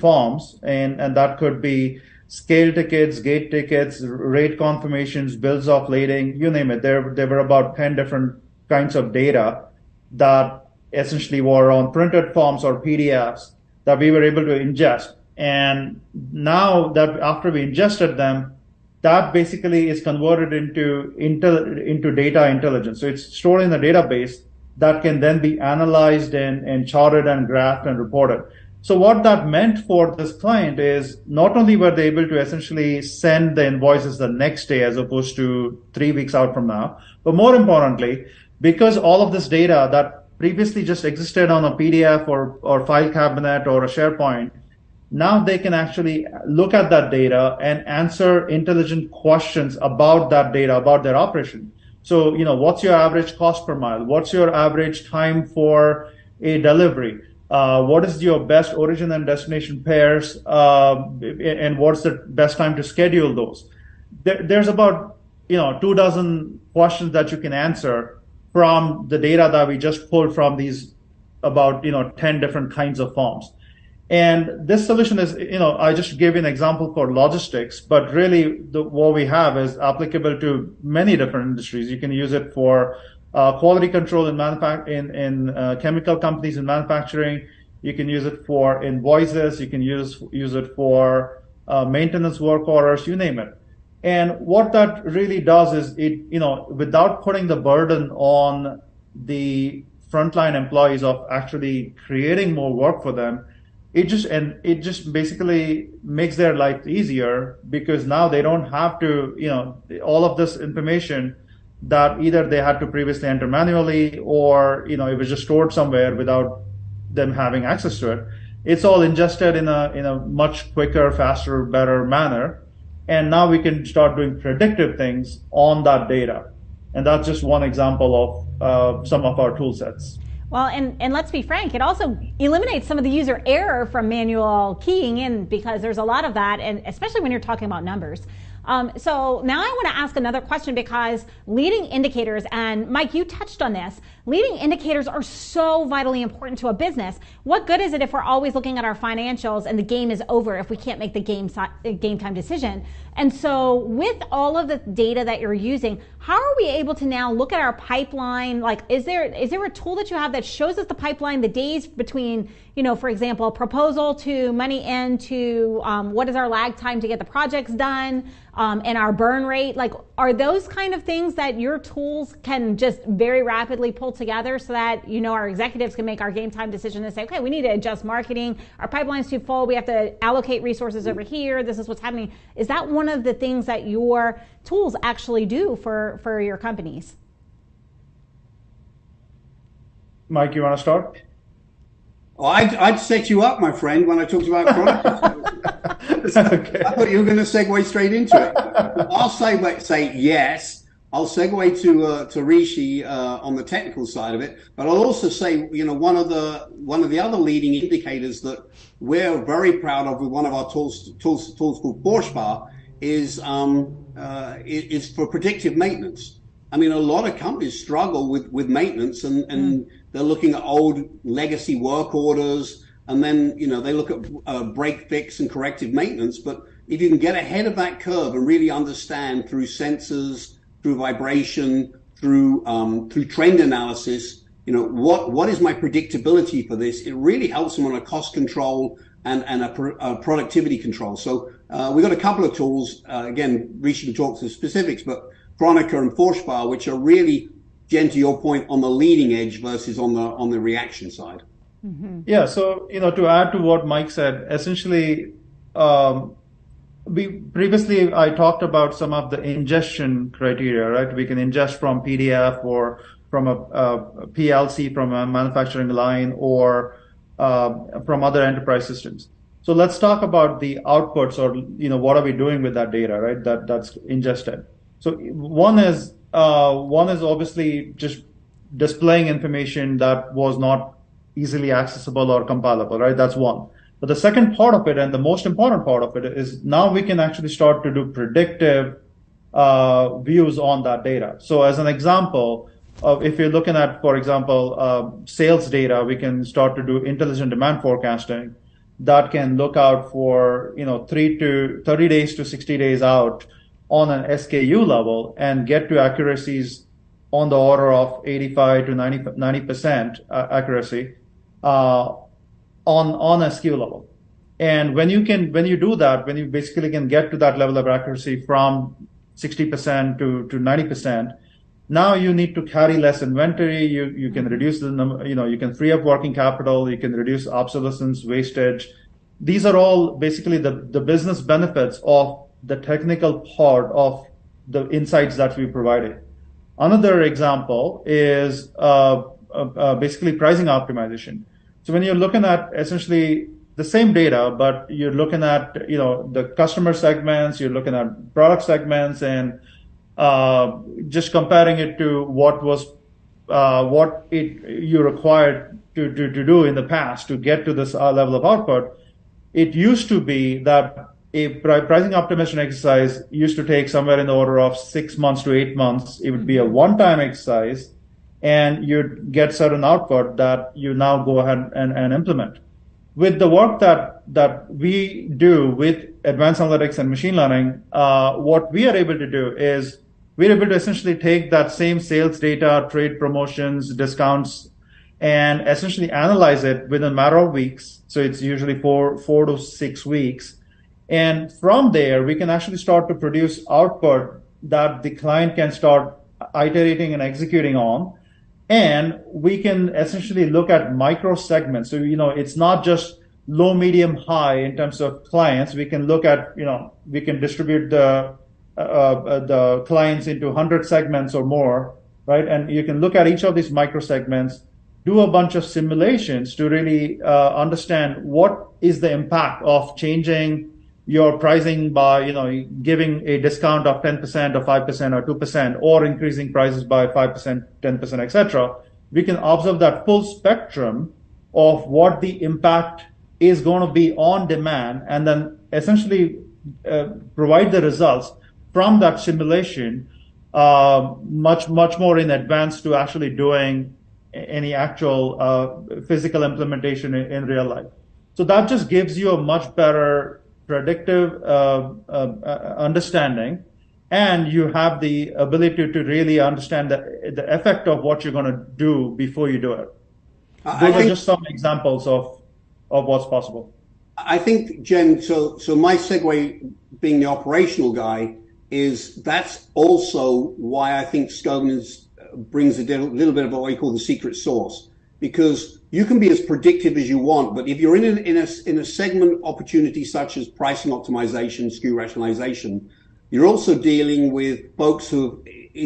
F: forms, and that could be scale tickets, gate tickets, rate confirmations, bills of lading, you name it. There were about 10 different kinds of data that essentially were on printed forms or PDFs that we were able to ingest. And now that after we ingested them, that basically is converted into data intelligence. So it's stored in a database that can then be analyzed and charted and graphed and reported. So what that meant for this client is not only were they able to essentially send the invoices the next day as opposed to 3 weeks out from now, but more importantly, because all of this data that previously just existed on a PDF or file cabinet or a SharePoint, now they can actually look at that data and answer intelligent questions about that data, about their operation. So, what's your average cost per mile? What's your average time for a delivery? What is your best origin and destination pairs? And what's the best time to schedule those? There's about, 24 questions that you can answer from the data that we just pulled from these about, 10 different kinds of forms. And this solution is, I just gave you an example for logistics, but really what we have is applicable to many different industries. You can use it for quality control in chemical companies in manufacturing. You can use it for invoices. You can use it for maintenance work orders, you name it. And what that really does is without putting the burden on the frontline employees of actually creating more work for them, it just basically makes their life easier, because now they don't have to, all of this information that either they had to previously enter manually or, it was just stored somewhere without them having access to it. It's all ingested in a much quicker, faster, better manner. And now we can start doing predictive things on that data. And that's just one example of some of our tool sets.
D: Well, and let's be frank, it also eliminates some of the user error from manual keying in, because there's a lot of that, and especially when you're talking about numbers. So now I want to ask another question, because leading indicators, and Mike, you touched on this, leading indicators are so vitally important to a business. What good is it if we're always looking at our financials and the game is over if we can't make the game time decision? And so with all of the data that you're using, how are we able to now look at our pipeline? Like, is there a tool that you have that shows us the pipeline, the days between, for example, proposal to money in to what is our lag time to get the projects done? and our burn rate. Like, are those kind of things that your tools can just very rapidly pull together so that, you know, our executives can make our game time decision and say, okay, we need to adjust marketing. Our pipeline's too full. We have to allocate resources over here. This is what's happening. Is that one of the things that your tools actually do for your companies?
F: Mike, you want to start?
E: Oh, I'd set you up, my friend, when I talked about product. Okay. I thought you were going to segue straight into it. I'll say yes. I'll segue to Rishi on the technical side of it, but I'll also say, you know, one of the other leading indicators that we're very proud of with one of our tools called Forschbar is for predictive maintenance. I mean, a lot of companies struggle with maintenance and they're looking at old legacy work orders, and then, you know, they look at break, fix, and corrective maintenance. But if you can get ahead of that curve and really understand through sensors, through vibration, through trend analysis, you know, what is my predictability for this? It really helps them on a cost control and a productivity control. So we've got a couple of tools. Again, Rishi can talk to the specifics, but Chronica and Forschbar, which are really, Jen, to your point, on the leading edge versus on the reaction side.
F: Mm-hmm. Yeah. So, you know, to add to what Mike said, essentially, previously I talked about some of the ingestion criteria, right? We can ingest from PDF or from a PLC from a manufacturing line or from other enterprise systems. So let's talk about the outputs, or, you know, what are we doing with that data, right? That's ingested. So one is obviously just displaying information that was not easily accessible or compilable, right? That's one. But the second part of it, and the most important part of it, is now we can actually start to do predictive views on that data. So as an example, if you're looking at, for example, sales data, we can start to do intelligent demand forecasting that can look out for, you know, 30 days to 60 days out on an SKU level and get to accuracies on the order of 85 to 90% accuracy on a SKU level. And when you do that, when you basically can get to that level of accuracy from 60% to 90%, now you need to carry less inventory. You can reduce the number, you know, you can free up working capital, you can reduce obsolescence, wastage. These are all basically the business benefits of the technical part of the insights that we provided. Another example is basically pricing optimization. So when you're looking at essentially the same data, but you're looking at, you know, the customer segments, you're looking at product segments, and just comparing it to what you required to do in the past to get to this level of output. It used to be that a pricing optimization exercise used to take somewhere in the order of 6 months to 8 months. It would be a one-time exercise, and you'd get certain output that you now go ahead and implement. With the work that we do with advanced analytics and machine learning, what we are able to do is we're able to essentially take that same sales data, trade promotions, discounts, and essentially analyze it within a matter of weeks. So it's usually 4 to 6 weeks. And from there, we can actually start to produce output that the client can start iterating and executing on. And we can essentially look at micro segments. So, you know, it's not just low, medium, high in terms of clients. We can look at, you know, we can distribute the clients into 100 segments or more, right? And you can look at each of these micro segments, do a bunch of simulations to really understand what is the impact of changing your pricing by, you know, giving a discount of 10% or 5% or 2%, or increasing prices by 5%, 10%, etc. We can observe that full spectrum of what the impact is going to be on demand, and then essentially provide the results from that simulation much more in advance to actually doing any actual physical implementation in real life. So that just gives you a much better predictive understanding, and you have the ability to really understand the effect of what you're going to do before you do it. Those are just some examples of what's possible.
E: I think, Jen, so my segue being the operational guy, is that's also why I think Scobin brings a little bit of what we call the secret sauce, because you can be as predictive as you want, but if you're in a segment opportunity such as pricing optimization, SKU rationalization, you're also dealing with folks who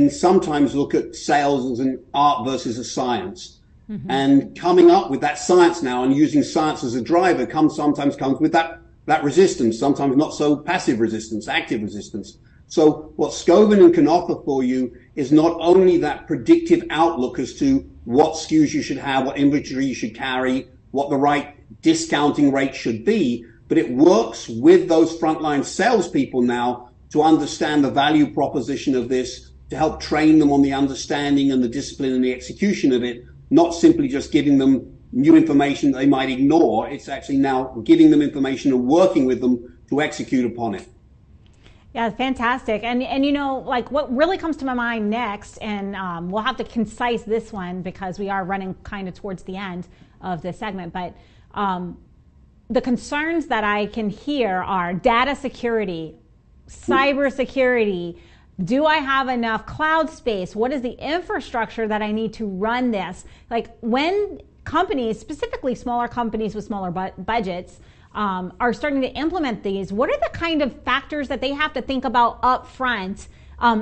E: sometimes look at sales as an art versus a science. Mm-hmm. And coming up with that science now and using science as a driver sometimes comes with that resistance, sometimes not so passive resistance, active resistance. So what Scobin can offer for you is not only that predictive outlook as to what SKUs you should have, what inventory you should carry, what the right discounting rate should be, but it works with those frontline salespeople now to understand the value proposition of this, to help train them on the understanding and the discipline and the execution of it, not simply just giving them new information that they might ignore. It's actually now giving them information and working with them to execute upon it.
D: Yeah, fantastic. And you know, like what really comes to my mind next, and we'll have to concise this one because we are running kind of towards the end of this segment, but the concerns that I can hear are data security, cyber security. Do I have enough cloud space? What is the infrastructure that I need to run this? Like when companies, specifically smaller companies with smaller budgets, are starting to implement these, what are the kind of factors that they have to think about up front,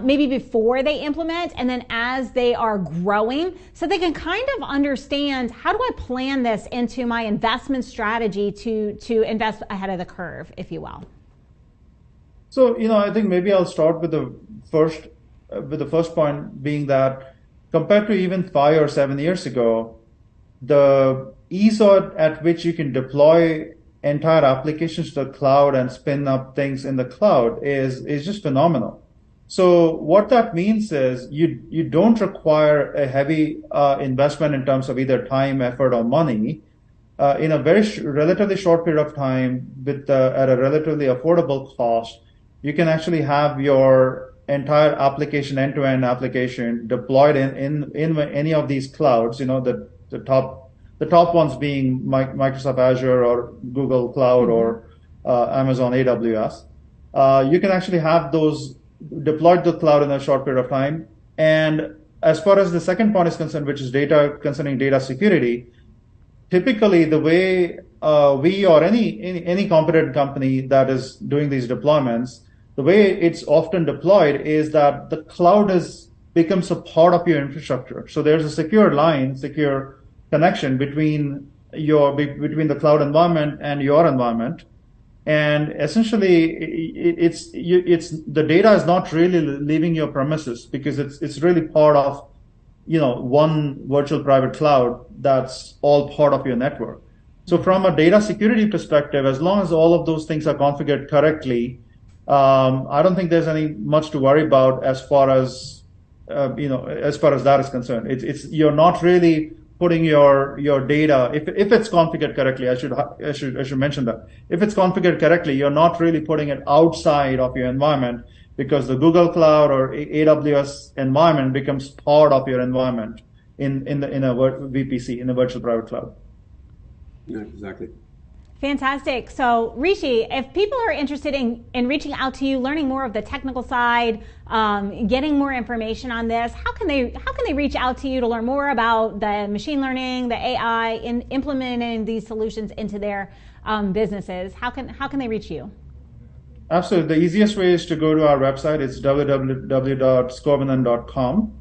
D: maybe before they implement, and then as they are growing, so they can kind of understand, how do I plan this into my investment strategy to invest ahead of the curve, if you will?
F: So, you know, I think maybe I'll start with the first point being that compared to even 5 or 7 years ago, the ease at which you can deploy entire applications to the cloud and spin up things in the cloud is just phenomenal. So what that means is you don't require a heavy investment in terms of either time, effort, or money in a very relatively short period of time at a relatively affordable cost. You can actually have your entire application, end-to-end application, deployed in any of these clouds. You know, the top ones being Microsoft Azure or Google Cloud or Amazon AWS. You can actually have those deployed to the cloud in a short period of time. And as far as the second point is concerned, which is concerning data security, typically the way we or any competent company that is doing these deployments, the way it's often deployed is that the cloud becomes a part of your infrastructure. So there's a secure connection between the cloud environment and your environment, and essentially it's the data is not really leaving your premises because it's really part of, you know, one virtual private cloud that's all part of your network. So from a data security perspective, as long as all of those things are configured correctly, I don't think there's any much to worry about as far as as far as that is concerned. It's you're not really putting your data, if it's configured correctly, I should mention that. If it's configured correctly, you're not really putting it outside of your environment, because the Google Cloud or AWS environment becomes part of your environment in a VPC, in a virtual private cloud.
E: Yeah, exactly.
D: Fantastic. So Rishi, if people are interested in reaching out to you, learning more of the technical side, getting more information on this, how can they reach out to you to learn more about the machine learning, the AI, in implementing these solutions into their businesses? How can they reach you?
F: Absolutely. The easiest way is to go to our website. It's www.scobinan.com.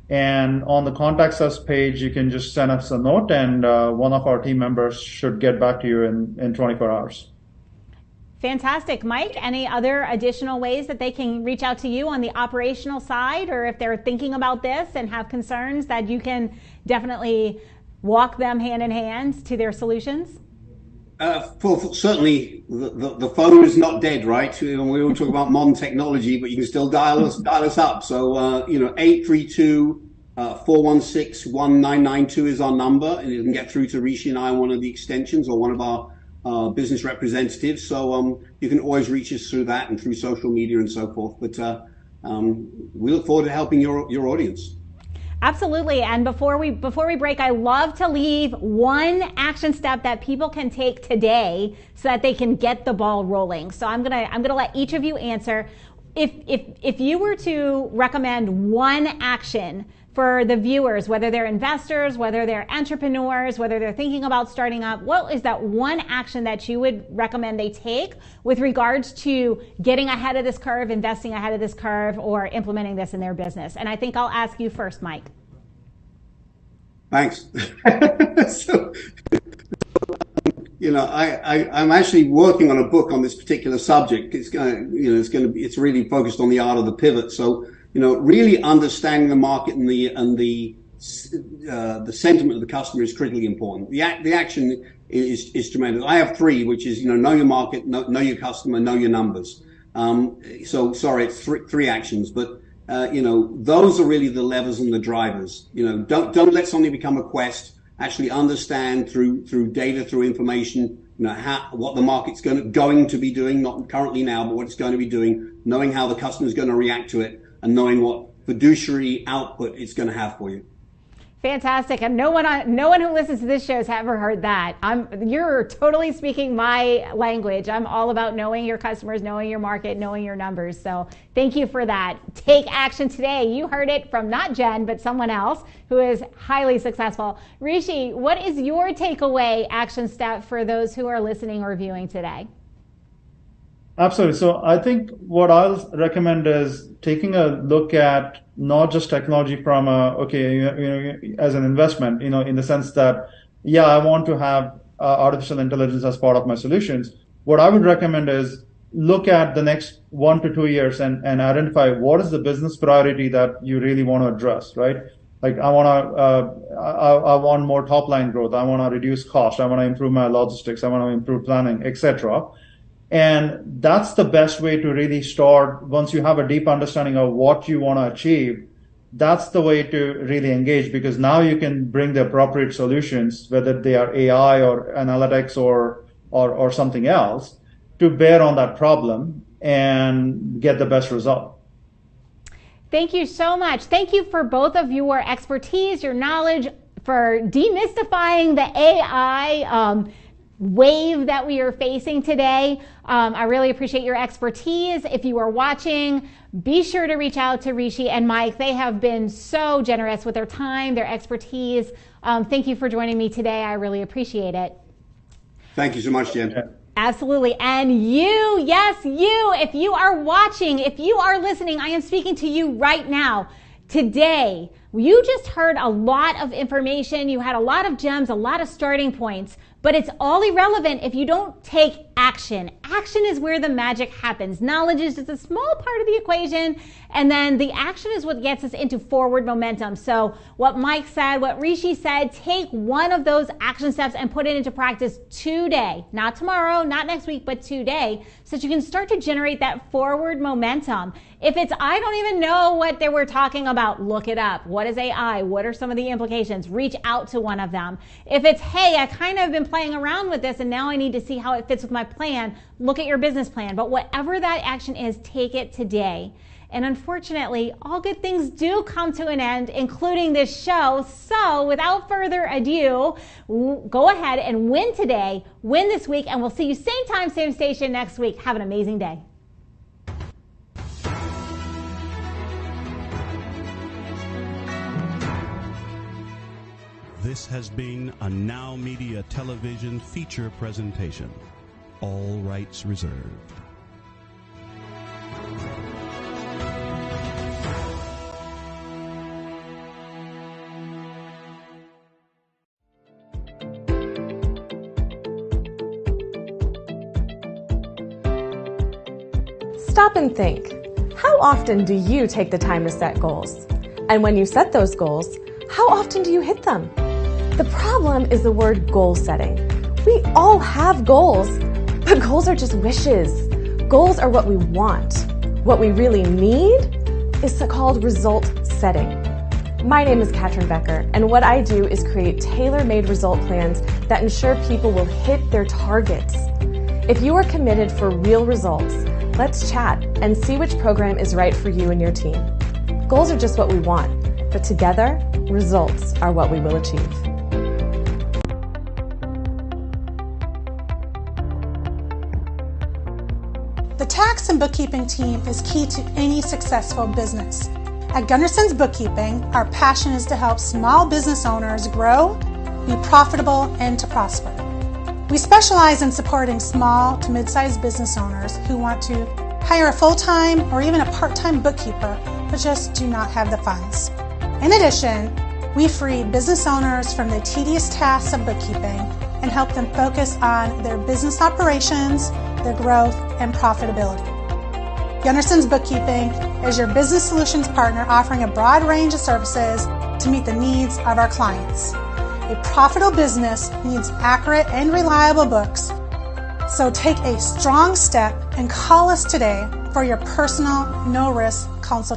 F: And on the contact us page, you can just send us a note, and one of our team members should get back to you in 24 hours.
D: Fantastic. Mike, any other additional ways that they can reach out to you on the operational side, or if they're thinking about this and have concerns, that you can definitely walk them hand in hand to their solutions?
E: Certainly, the phone is not dead, right? We all talk about modern technology, but you can still dial us up. So, 832-416-1992 is our number, and you can get through to Rishi and I, one of the extensions, or one of our business representatives. So, you can always reach us through that and through social media and so forth. But we look forward to helping your audience.
D: Absolutely. And before we break, I love to leave one action step that people can take today so that they can get the ball rolling. So I'm gonna let each of you answer. if you were to recommend one action for the viewers, whether they're investors, whether they're entrepreneurs, whether they're thinking about starting up, what is that one action that you would recommend they take with regards to getting ahead of this curve, investing ahead of this curve, or implementing this in their business? And I think I'll ask you first, Mike.
E: Thanks. So, I'm actually working on a book on this particular subject. It's really focused on the art of the pivot. So, really understanding the market and the sentiment of the customer is critically important. The action is tremendous. I have three, which is, know your market, know your customer, know your numbers. It's three actions, but those are really the levers and the drivers. Don't let something become a quest. Actually understand through data, through information, what the market's going to be doing, not currently now, but what it's going to be doing, knowing how the customer is going to react to it, and knowing what fiduciary output it's going to have for you.
D: Fantastic. And no one who listens to this show has ever heard that. You're totally speaking my language. I'm all about knowing your customers, knowing your market, knowing your numbers. So thank you for that. Take action today. You heard it from not Jen, but someone else who is highly successful. Rishi, what is your takeaway action step for those who are listening or viewing today?
F: Absolutely. So I think what I'll recommend is taking a look at not just technology from as an investment, in the sense that, I want to have artificial intelligence as part of my solutions. What I would recommend is look at the next 1 to 2 years and identify what is the business priority that you really want to address, right? Like I want more top line growth. I want to reduce cost. I want to improve my logistics. I want to improve planning, etc. And that's the best way to really start. Once you have a deep understanding of what you want to achieve, that's the way to really engage, because now you can bring the appropriate solutions, whether they are AI or analytics or something else, to bear on that problem and get the best result.
D: Thank you so much. Thank you for both of your expertise, your knowledge, for demystifying the AI wave that we are facing today. I really appreciate your expertise. If you are watching, be sure to reach out to Rishi and Mike. They have been so generous with their time, their expertise. Thank you for joining me today. I really appreciate it.
E: Thank you so much, Jen.
D: Absolutely. And you, yes, you, if you are watching, if you are listening, I am speaking to you right now. Today, you just heard a lot of information. You had a lot of gems, a lot of starting points, but it's all irrelevant if you don't take action. Action is where the magic happens. Knowledge is just a small part of the equation, and then the action is what gets us into forward momentum. So what Mike said, what Rishi said, take one of those action steps and put it into practice today, not tomorrow, not next week, but today, so that you can start to generate that forward momentum. If it's, I don't even know what they were talking about, look it up. What is AI? What are some of the implications? Reach out to one of them. If it's, hey, I kind of been playing around with this and now I need to see how it fits with my plan, look at your business plan. But whatever that action is, take it today. And unfortunately, all good things do come to an end, including this show. So without further ado, go ahead and win today, win this week, and we'll see you same time, same station next week. Have an amazing day.
C: This has been a NowMedia Television feature presentation. All rights reserved.
O: Stop and think. How often do you take the time to set goals? And when you set those goals, how often do you hit them? The problem is the word goal setting. We all have goals, but goals are just wishes. Goals are what we want. What we really need is called result setting. My name is Katrin Becker, and what I do is create tailor-made result plans that ensure people will hit their targets. If you are committed for real results, let's chat and see which program is right for you and your team. Goals are just what we want, but together, results are what we will achieve.
H: The The tax and bookkeeping team is key to any successful business. At Gunderson's Bookkeeping, our passion is to help small business owners grow, be profitable, and to prosper. We specialize in supporting small to mid-sized business owners who want to hire a full-time or even a part-time bookkeeper, but just do not have the funds. In addition, we free business owners from the tedious tasks of bookkeeping and help them focus on their business operations, their growth, and profitability. Gunderson's Bookkeeping is your business solutions partner offering a broad range of services to meet the needs of our clients. A profitable business needs accurate and reliable books, so take a strong step and call us today for your personal, no-risk consultation.